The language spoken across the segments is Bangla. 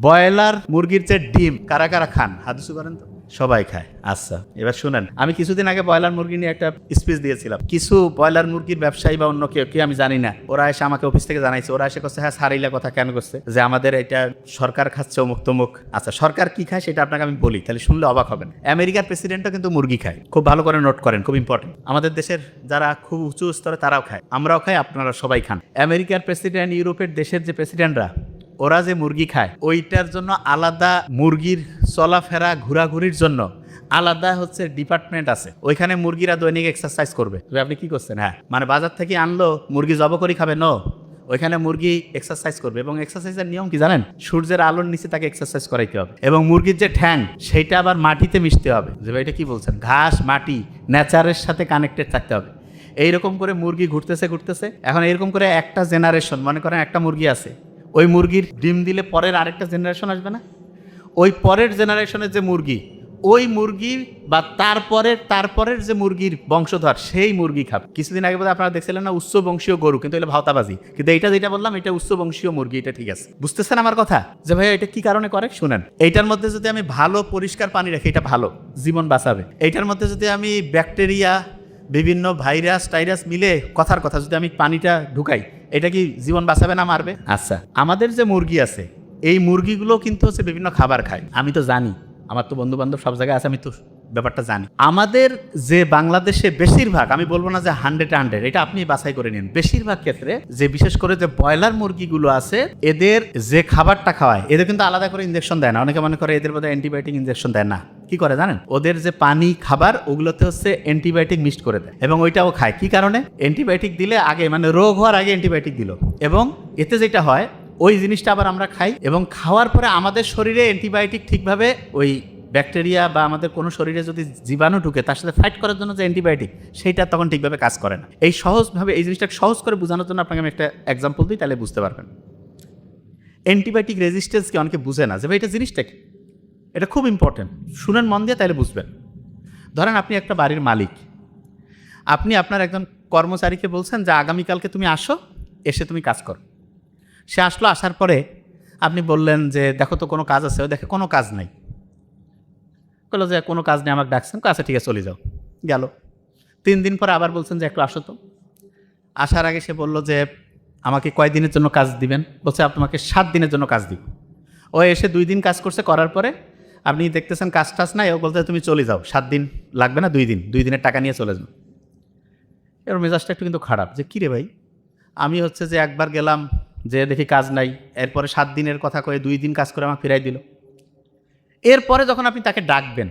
ব্রয়লার মুরগির যে ডিম কারা কারা খান হাত উঁচু করেন তো। সবাই খায়। আচ্ছা, এবার শুনেন, আমি কিছুদিন আগে ব্রয়লার মুরগি নিয়ে একটা স্পিচ দিয়েছিলাম। কিছু ব্রয়লার মুরগির ব্যবসায়ী বা অন্য কেউ কি আমি জানি না, ওরা এসে আমাকে অফিস থেকে জানাইছে, ওরা এসে করছে হ্যাঁ সারিলা কথা কেন করছে যে আমাদের এটা সরকার খাচ্ছে অমুক তমুক। আচ্ছা, সরকার কি খায় সেটা আপনাকে আমি বলি, তাহলে শুনলে অবাক হবেন। আমেরিকার প্রেসিডেন্টও কিন্তু মুরগি খায়, খুব ভালো করে নোট করেন, খুব ইম্পর্টেন্ট। আমাদের দেশের যারা খুব উঁচু স্তরে তারাও খায়, আমরাও খাই, আপনারা সবাই খান। আমেরিকার প্রেসিডেন্ট, ইউরোপের দেশের যে প্রেসিডেন্টরা ওরা যে মুরগি খায় ওইটার জন্য আলাদা, মুরগির চলাফেরা ঘোরাঘুরির জন্য আলাদা হচ্ছে ডিপার্টমেন্ট আছে। ওইখানে মুরগিরা দৈনিক এক্সারসাইজ করবে। আপনি কি করছেন? হ্যাঁ, মানে বাজার থেকে আনলো মুরগি জব করে খাবে? নো, ওইখানে মুরগি এক্সারসাইজ করবে। এবং এক্সারসাইজের নিয়ম কি জানেন? সূর্যের আলোর নিচে তাকে এক্সারসাইজ করাইতে হবে। এবং মুরগির যে ঠ্যাং সেইটা আবার মাটিতে মিশতে হবে। যে ভাই এটা কি বলছেন? ঘাস, মাটি, নেচারের সাথে কানেক্টেড থাকতে হবে। এইরকম করে মুরগি ঘুরতেছে। এখন এরকম করে একটা জেনারেশন, মনে করেন একটা মুরগি আছে, ওই মুরগির ডিম দিলে পরের আরেকটা জেনারেশন আসবে না? ওই পরের জেনারেশনের যে মুরগি, ওই মুরগি বা তারপরের যে মুরগির বংশধর সেই মুরগি খাবে। কিছুদিন আগে বোধহয় আপনারা দেখছিলেন না উচ্চ বংশীয় গরু, কিন্তু এটা ভাওতাবাজি। কিন্তু এইটা যেটা বললাম এটা উচ্চ বংশীয় মুরগি, এটা ঠিক আছে। বুঝতেছেন আমার কথা? যে ভাই এটা কি কারণে করে শুনেন। এইটার মধ্যে যদি আমি ভালো পরিষ্কার পানি রাখি, এটা ভালো, জীবন বাঁচাবে। এইটার মধ্যে যদি আমি ব্যাকটেরিয়া, বিভিন্ন ভাইরাস টাইরাস মিলে কথার কথা যদি আমি পানিটা ঢুকাই, এটা কি জীবন বাঁচাবে না মারবে? আচ্ছা, আমাদের যে মুরগি আছে এই মুরগিগুলো কিন্তু হচ্ছে বিভিন্ন খাবার খায়। আমি তো জানি, আমার তো বন্ধু বান্ধব সব জায়গায় আছে, আমি তো ব্যাপারটা জানি। আমাদের যে বাংলাদেশে বেশিরভাগ, আমি বলবো না যে 100, এটা আপনি বাছাই করে নিন, বেশিরভাগ ক্ষেত্রে যে বিশেষ করে যে ব্রয়লার মুরগিগুলো আছে এদের যে খাবারটা খাওয়ায়, এদের কিন্তু আলাদা করে ইনজেকশন দেয় না। অনেকে মনে করে এদের মধ্যে অ্যান্টিবায়োটিক ইনজেকশন দেয় না। কি করে জানেন? ওদের যে পানি খাবার ওগুলোতে হচ্ছে অ্যান্টিবায়োটিক মিক্সড করে দেয় এবং ওইটাও খায়। কি কারণে? অ্যান্টিবায়োটিক দিলে আগে, মানে রোগ হওয়ার আগে অ্যান্টিবায়োটিক দিল, এবং এতে যেটা হয় ওই জিনিসটা আবার আমরা খাই, এবং খাওয়ার পরে আমাদের শরীরে অ্যান্টিবায়োটিক ঠিকভাবে ওই ব্যাকটেরিয়া বা আমাদের কোনো শরীরে যদি জীবাণু ঢুকে তার সাথে ফাইট করার জন্য যে অ্যান্টিবায়োটিক, সেইটা তখন ঠিকভাবে কাজ করে না। এই সহজভাবে এই জিনিসটা সহজ করে বোঝানোর জন্য আপনাকে আমি একটা এক্সাম্পল দিই, তাহলে বুঝতে পারবেন। অ্যান্টিবায়োটিক রেজিস্ট্যান্সকে অনেকে বুঝে না, যে ভাই এটা জিনিসটা কি। এটা খুব ইম্পর্টেন্ট, শুনেন মন দিয়ে, তাহলে বুঝবেন। ধরেন আপনি একটা বাড়ির মালিক, আপনি আপনার একজন কর্মচারীকে বলছেন যে আগামীকালকে তুমি আসো, এসে তুমি কাজ করো। সে আসলো, আসার পরে আপনি বললেন যে দেখো তো কোনো কাজ আছে, ও দেখে কোনো কাজ নাই। বললো যে কোনো কাজ নেই, আমাকে ডাকছেন, আচ্ছা ঠিক আছে চলে যাও। গেল 3 দিন পরে আবার বলছেন যে একটু আসো তো। আসার আগে সে বললো যে আমাকে কয় দিনের জন্য কাজ দিবেন? বলছে আপনাকে 7 দিনের জন্য কাজ দিব। ও এসে 2 দিন কাজ করছে, করার পরে আপনি দেখতেছেন কাজ টাজ নাই, ও বলতে তুমি চলে যাও, 7 দিন লাগবে না, 2 দিন, 2 দিনের টাকা নিয়ে চলে যাও। এর মেজাজটা একটু কিন্তু খারাপ, যে কী রে ভাই, আমি হচ্ছে যে একবার গেলাম, যে দেখি কাজ নাই, এরপরে 7 দিনের কথা কয়ে 2 দিন কাজ করে আমাকে ফিরাই দিল। এরপরে যখন আপনি তাকে ডাকবেন,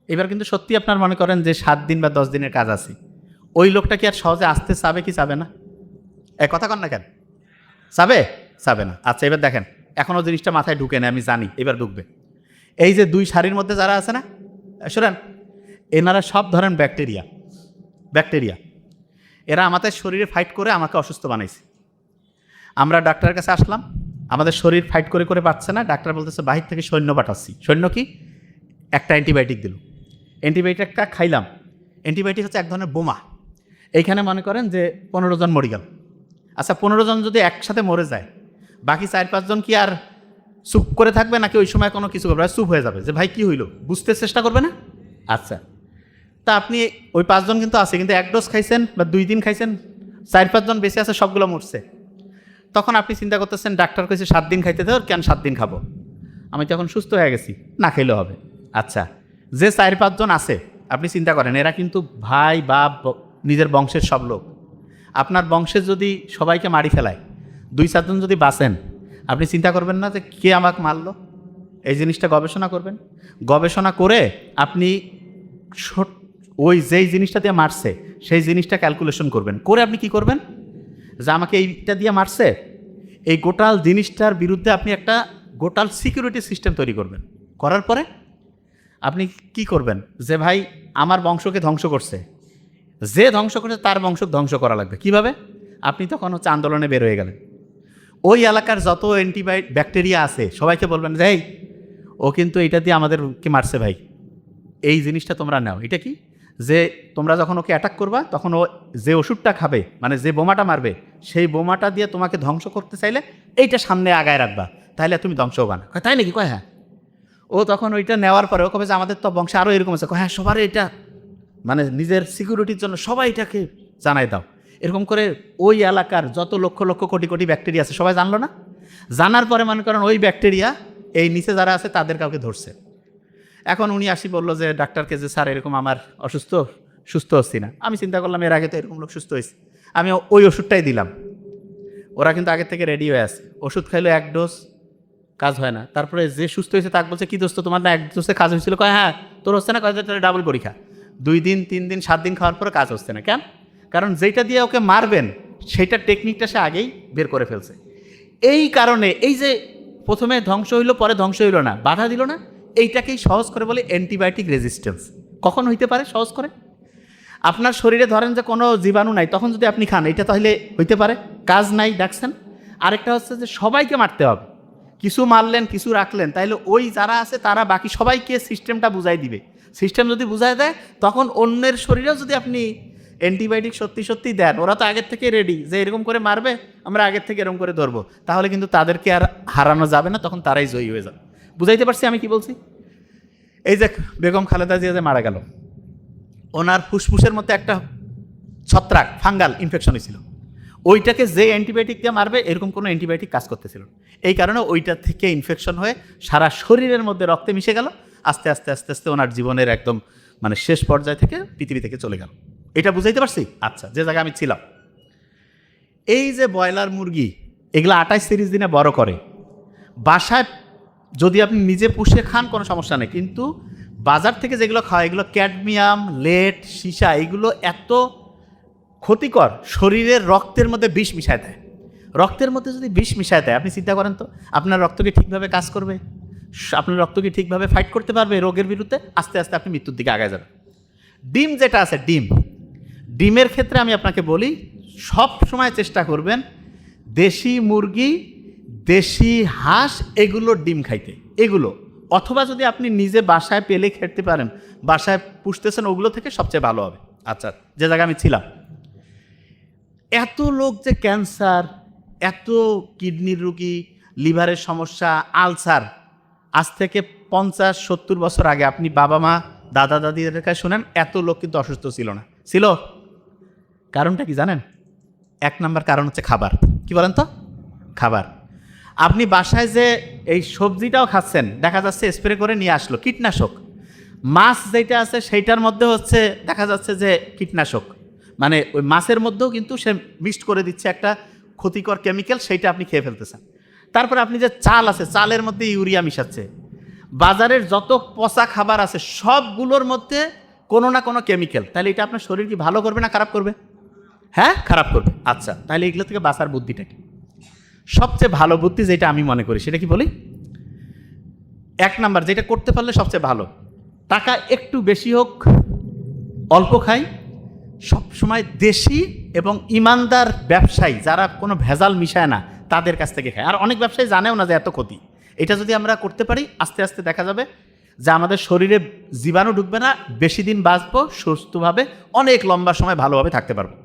এবার কিন্তু সত্যি আপনার মনে করেন যে 7 দিন বা 10 দিনের কাজ আছে, ওই লোকটা কি আর সহজে আসতে চাবে কি চাবে না? কথা কন না কেন? চাবে না। আচ্ছা, এবার দেখেন, এখনও জিনিসটা মাথায় ঢুকে না, আমি জানি এবার ঢুকবে। এই যে 2 সারির মধ্যে যারা আছে না, শোনেন, এনারা সব ধরেন ব্যাকটেরিয়া। এরা আমাদের শরীরে ফাইট করে আমাকে অসুস্থ বানাইছে। আমরা ডাক্তারের কাছে আসলাম, আমাদের শরীর ফাইট করে করে পাচ্ছে না, ডাক্তার বলতেছে বাহির থেকে সৈন্য পাঠাচ্ছি। সৈন্য কি? একটা অ্যান্টিবায়োটিক দিল, অ্যান্টিবায়োটিকটা খাইলাম। অ্যান্টিবায়োটিক হচ্ছে এক ধরনের বোমা। এইখানে মনে করেন যে 15 জন মরে গেল। আচ্ছা, 15 জন যদি একসাথে মরে যায়, বাকি 4-5 জন কি আর চুপ করে থাকবে নাকি ওই সময় কোনো কিছু করবে? চুপ হয়ে যাবে, যে ভাই কি হইলো, বুঝতে চেষ্টা করবে না? আচ্ছা, তা আপনি ওই 5 জন কিন্তু আছে, কিন্তু 1 ডোজ খাইছেন বা 2 দিন খাইছেন, 4-5 জন বেঁচে আছে, সবগুলো মরছে। তখন আপনি চিন্তা করতেছেন ডাক্তার কইছে 7 দিন খাইতে দেওয়ার, কেন 7 দিন খাবো? আমি তখন সুস্থ হয়ে গেছি, না খাইলেও হবে। আচ্ছা, যে 4-5 জন আছে, আপনি চিন্তা করেন, এরা কিন্তু ভাই বাপ নিজের বংশের সব লোক। আপনার বংশের যদি সবাইকে মারি ফেলায়, 2-4 জন যদি বাঁচেন, আপনি চিন্তা করবেন না যে কে আমাকে মারলো? এই জিনিসটা গবেষণা করবেন। গবেষণা করে আপনি ওই যেই জিনিসটা দিয়ে মারছে সেই জিনিসটা ক্যালকুলেশন করবেন। করে আপনি কি করবেন? যে আমাকে এইটা দিয়ে মারছে, এই গোটাল জিনিসটার বিরুদ্ধে আপনি একটা গোটাল সিকিউরিটি সিস্টেম তৈরি করবেন। করার পরে আপনি কি করবেন? যে ভাই আমার বংশকে ধ্বংস করছে, যে ধ্বংস করছে তার বংশকে ধ্বংস করা লাগবে। কিভাবে? আপনি তখন হচ্ছে আন্দোলনে বের হয়ে গেলেন। ওই এলাকার যত ব্যাকটেরিয়া আছে সবাইকে বলবেন যে এই ও কিন্তু এটা দিয়ে আমাদেরকে মারছে ভাই, এই জিনিসটা তোমরা নাও। এটা কি? যে তোমরা যখন ওকে অ্যাটাক করবা, তখন ও যে ওষুধটা খাবে, মানে যে বোমাটা মারবে, সেই বোমাটা দিয়ে তোমাকে ধ্বংস করতে চাইলে এইটা সামনে আগায় রাখবা, তাহলে তুমি ধ্বংস হবা না। তাই নাকি? কয় হ্যাঁ। ও তখন ওইটা নেওয়ার পরে ও কবে যে আমাদের তো বংশে আরও এরকম আছে। হ্যাঁ, সবার এটা মানে নিজের সিকিউরিটির জন্য সবাই এটাকে জানাই দাও। এরকম করে ওই এলাকার যত লক্ষ লক্ষ কোটি কোটি ব্যাকটেরিয়া আছে সবাই জানলো না। জানার পরে মনে করেন ওই ব্যাকটেরিয়া এই নিচে যারা আছে তাদের কাউকে ধরছে। এখন উনি আসি বললো যে ডাক্তারকে যে স্যার এরকম আমার সুস্থ হচ্ছি না। আমি চিন্তা করলাম এর আগে তো এরকম লোক সুস্থ হয়েছে, আমি ওই ওষুধটাই দিলাম। ওরা কিন্তু আগের থেকে রেডি হয়ে আছে। ওষুধ খাইলো 1 ডোজ, কাজ হয় না। তারপরে যে সুস্থ হয়েছে তাকে বলছে কি দোস্ত তোমার না 1 ডোজে কাজ হয়েছিল? কয় হ্যাঁ। তোর হচ্ছে না? কয় তাহলে ডাবল পরীক্ষা। 2 দিন 3 দিন 7 দিন খাওয়ার পরে কাজ হচ্ছে না। কেন? কারণ যেটা দিয়ে ওকে মারবেন সেইটার টেকনিকটা সে আগেই বের করে ফেলছে। এই কারণে এই যে প্রথমে ধ্বংস হইলো পরে ধ্বংস হইলো না, বাধা দিল না, এইটাকেই সহজ করে বলে অ্যান্টিবায়োটিক রেজিস্ট্যান্স। কখন হইতে পারে সহজ করে? আপনার শরীরে ধরেন যে কোনো জীবাণু নাই, তখন যদি আপনি খান এটা তাহলে হইতে পারে, কাজ নাই, দেখছেন। আরেকটা হচ্ছে যে সবাইকে মারতে হবে, কিছু মারলেন কিছু রাখলেন, তাইলে ওই যারা আছে তারা বাকি সবাইকে সিস্টেমটা বুঝাই দিবে। সিস্টেম যদি বুঝাই দেয় তখন অন্যের শরীরেও যদি আপনি অ্যান্টিবায়োটিক সত্যি দেন, ওরা তো আগের থেকে রেডি যে এরকম করে মারবে, আমরা আগের থেকে এরকম করে ধরবো, তাহলে কিন্তু তাদেরকে আর হারানো যাবে না, তখন তারাই জয়ী হয়ে যাবে। বুঝাইতে পারছি আমি কি বলছি? এই যে বেগম খালেদা জিয়া যে মারা গেল, ওনার ফুসফুসের মধ্যে একটা ছত্রাক ফাঙ্গাল ইনফেকশন হয়েছিল। ওইটাকে যে অ্যান্টিবায়োটিক দিয়ে মারবে এরকম কোনো অ্যান্টিবায়োটিক কাজ করতেছিল না। এই কারণে ওইটা থেকে ইনফেকশন হয়ে সারা শরীরের মধ্যে রক্তে মিশে গেল। আস্তে আস্তে আস্তে আস্তে ওনার জীবনের একদম মানে শেষ পর্যায় থেকে পৃথিবী থেকে চলে গেল। এটা বুঝাইতে পারছি? আচ্ছা, যে জায়গায় আমি ছিলাম, এই যে ব্রয়লার মুরগি এগুলো 28-30 দিনে বড় করে। বাসায় যদি আপনি নিজে পুষে খান কোনো সমস্যা নেই, কিন্তু বাজার থেকে যেগুলো খাওয়া এগুলো ক্যাডমিয়াম, লেড, সীসা এগুলো এত ক্ষতিকর, শরীরের রক্তের মধ্যে বিষ মিশায় দেয়। রক্তের মধ্যে যদি বিষ মিশায় দেয়, আপনি চিন্তা করেন তো আপনার রক্ত কি ঠিকভাবে কাজ করবে? আপনার রক্ত কি ঠিকভাবে ফাইট করতে পারবে রোগের বিরুদ্ধে? আস্তে আস্তে আপনি মৃত্যুর দিকে আগায় যাবেন। ডিম যেটা আছে, ডিমের ক্ষেত্রে আমি আপনাকে বলি সব সময় চেষ্টা করবেন দেশি মুরগি, দেশি হাঁস এগুলোর ডিম খাইতে, এগুলো। অথবা যদি আপনি নিজে বাসায় পেলে খেতে পারেন, বাসায় পুষতেছেন, ওগুলো থেকে সবচেয়ে ভালো হবে। আচ্ছা, যে জায়গায় আমি ছিলাম, এত লোক যে ক্যান্সার, এত কিডনির রুগী, লিভারের সমস্যা, আলসার, আজ থেকে 50-70 বছর আগে আপনি বাবা মা দাদা দাদিদের কাছে শুনেন, এত লোক কিন্তু অসুস্থ ছিল না। ছিল? কারণটা কি জানেন? 1 নম্বর কারণ হচ্ছে খাবার। কি বলেন তো? খাবার। আপনি বাসায় যে এই সবজিটাও খাচ্ছেন, দেখা যাচ্ছে স্প্রে করে নিয়ে আসলো কীটনাশক। মাছ যেটা আছে সেইটার মধ্যে হচ্ছে দেখা যাচ্ছে যে কীটনাশক, মানে ওই মাছের মধ্যেও কিন্তু সে মিক্সড করে দিচ্ছে একটা ক্ষতিকর কেমিক্যাল, সেইটা আপনি খেয়ে ফেলতেছেন। তারপরে আপনি যে চাল আছে, চালের মধ্যে ইউরিয়া মিশাচ্ছে। বাজারের যত পচা খাবার আছে সবগুলোর মধ্যে কোনো না কোনো কেমিক্যাল। তাহলে এটা আপনার শরীর কি ভালো করবে না খারাপ করবে? হ্যাঁ, খারাপ করবে। আচ্ছা, তাহলে এগুলো থেকে বাঁচার বুদ্ধিটা কি? সবচেয়ে ভালো বুদ্ধি যেটা আমি মনে করি সেটা কি বলি? 1 নাম্বার যেটা করতে পারলে সবচেয়ে ভালো, টাকা একটু বেশি হোক অল্প খাই, সবসময় দেশি এবং ইমানদার ব্যবসায়ী যারা কোনো ভেজাল মিশায় না তাদের কাছ থেকে খায়। আর অনেক ব্যবসায়ী জানেও না যে এত ক্ষতি। এটা যদি আমরা করতে পারি, আস্তে আস্তে দেখা যাবে যে আমাদের শরীরে জীবাণু ঢুকবে না, বেশি দিন বাঁচবো সুস্থভাবে, অনেক লম্বা সময় ভালোভাবে থাকতে পারবো।